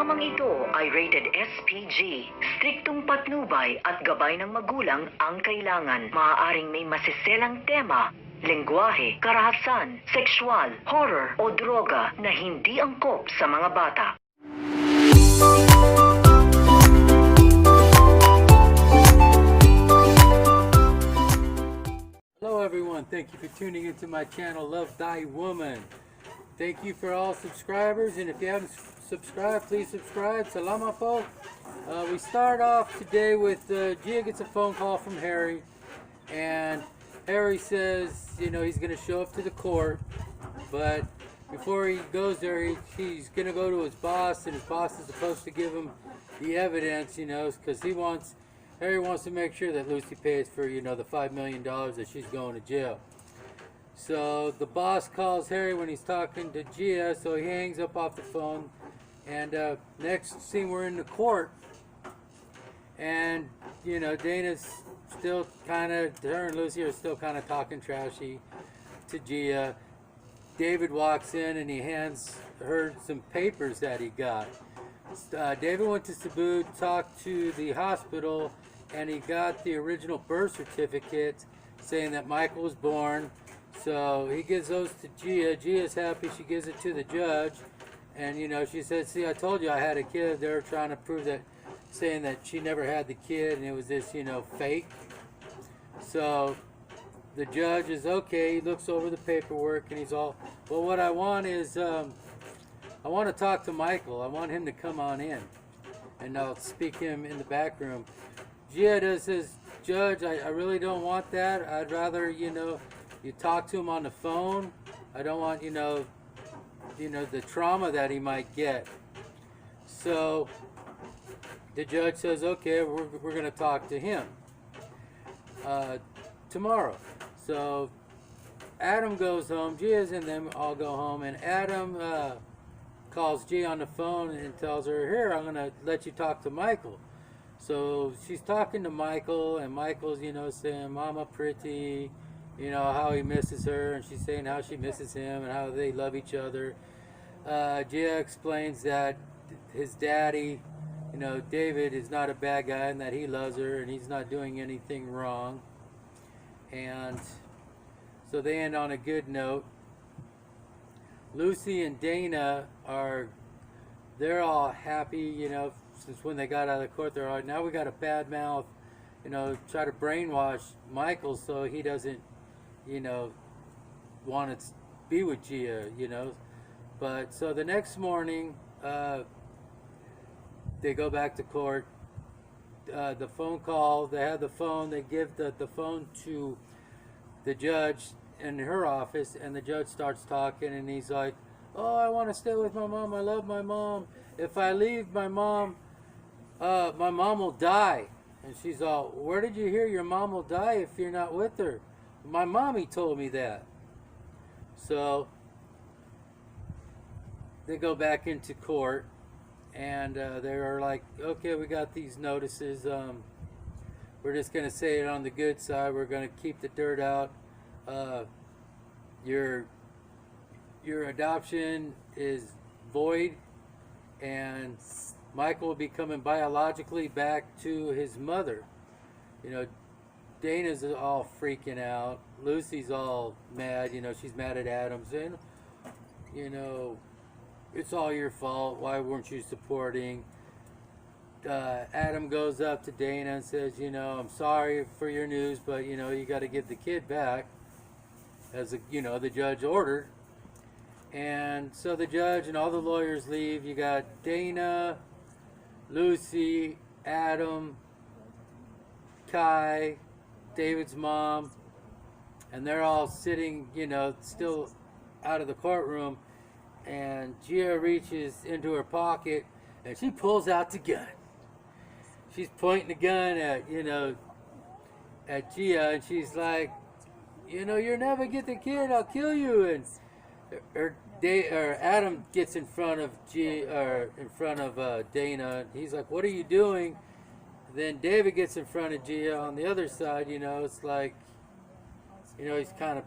Programang ito ay rated SPG. Striktong patnubay at gabay ng magulang ang kailangan. Maaaring may masiselang tema, lengguwahe, karahasan, sexual, horror o droga na hindi angkop sa mga bata. Hello everyone, thank you for tuning into my channel, Love Thy Woman. Thank you for all subscribers, and if you haven't subscribed, please subscribe. Salamat po. We start off today with Gia gets a phone call from Harry, and Harry says, you know, he's going to show up to the court, but before he goes there, he's going to go to his boss, and his boss is supposed to give him the evidence, you know, because Harry wants to make sure that Lucy pays for, you know, the $5 million that she's going to jail. So the boss calls Harry when he's talking to Gia, so he hangs up off the phone. And next scene, we're in the court, and you know, Dana's still kind of, her and Lucy are still kind of talking trashy to Gia. David walks in and he hands her some papers that he got. David went to Cebu, talked to the hospital, and he got the original birth certificate saying that Michael was born. So he gives those to Gia. Gia's happy. She gives it to the judge. And, you know, she said, see, I told you I had a kid. They were trying to prove that, saying that she never had the kid, and it was this, you know, fake. So the judge is okay. He looks over the paperwork, and he's all, well, what I want is, I want to talk to Michael. I want him to come on in, and I'll speak him in the back room. Gia says, Judge, I really don't want that. I'd rather, you know, you talk to him on the phone. I don't want, you know, the trauma that he might get. So the judge says, okay, we're going to talk to him tomorrow. So Adam goes home. Gia's and them all go home, and Adam calls Gia on the phone and tells her, here, I'm going to let you talk to Michael. So she's talking to Michael, and Michael's, you know, saying, Mama pretty, you know, how he misses her, and she's saying how she misses him and how they love each other. Gia explains that his daddy, you know, David, is not a bad guy and that he loves her and he's not doing anything wrong. And so they end on a good note. Lucy and Dana they're all happy, you know, since when they got out of the court. They're all, now we got a bad mouth, you know, try to brainwash Michael so he doesn't, you know, want to be with Gia, you know. But so the next morning, they go back to court. The phone call, they have the phone, they give the phone to the judge in her office, and the judge starts talking, and he's like, oh, I want to stay with my mom, I love my mom. If I leave my mom will die. And she's all, where did you hear your mom will die if you're not with her? My mommy told me that. So they go back into court, and they're like, okay, we got these notices. We're just going to say it on the good side. We're going to keep the dirt out. Your adoption is void, and Michael will be coming biologically back to his mother. You know, Dana's all freaking out. Lucy's all mad. You know, she's mad at Adam, saying, you know, it's all your fault. Why weren't you supporting? Adam goes up to Dana and says, you know, I'm sorry for your news, but, you know, you got to give the kid back, as, you know, the judge ordered. And so the judge and all the lawyers leave. You got Dana, Lucy, Adam, Kai, David's mom, and they're all sitting, you know, still out of the courtroom. And Gia reaches into her pocket and she pulls out the gun. She's pointing the gun at, you know, at Gia, and she's like, you know, you'll never get the kid, I'll kill you. And Adam gets in front of Dana. He's like, what are you doing? Then David gets in front of Gia on the other side. You know, it's like, you know, he's kind of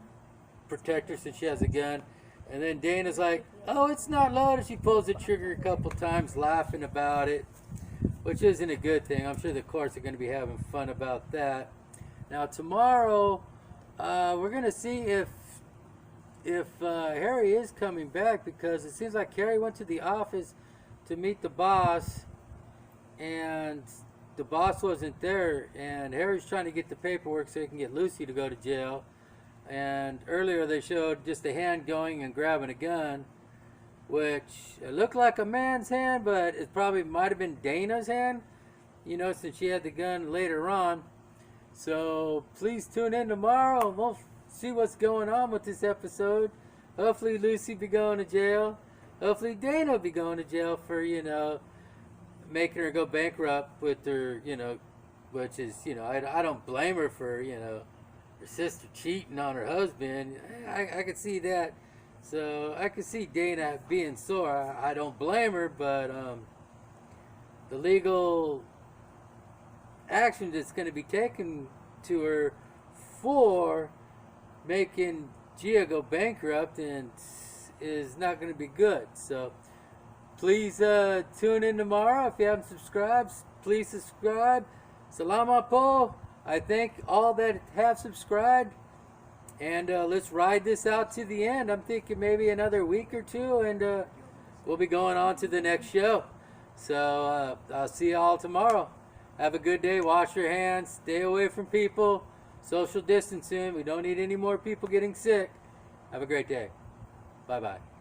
protect her since she has a gun. And then Dana's like, oh, it's not loaded. She pulls the trigger a couple times, laughing about it, which isn't a good thing. I'm sure the courts are going to be having fun about that. Now tomorrow, we're going to see if Harry is coming back, because it seems like Harry went to the office to meet the boss, and the boss wasn't there, and Harry's trying to get the paperwork so he can get Lucy to go to jail. And earlier they showed just a hand going and grabbing a gun, which it looked like a man's hand, but it probably might have been Dana's hand, you know, since she had the gun later on. So please tune in tomorrow and we'll see what's going on with this episode. Hopefully Lucy be going to jail. Hopefully Dana will be going to jail for, you know, making her go bankrupt with her, you know, which is, you know, I don't blame her for, you know, her sister cheating on her husband. I could see that. So I could see Dana being sore. I don't blame her, but the legal action that's going to be taken to her for making Gia go bankrupt and is not going to be good. So please tune in tomorrow. If you haven't subscribed, please subscribe. Salamat po. I thank all that have subscribed. And let's ride this out to the end. I'm thinking maybe another week or two, and we'll be going on to the next show. So I'll see you all tomorrow. Have a good day. Wash your hands. Stay away from people. Social distancing. We don't need any more people getting sick. Have a great day. Bye-bye.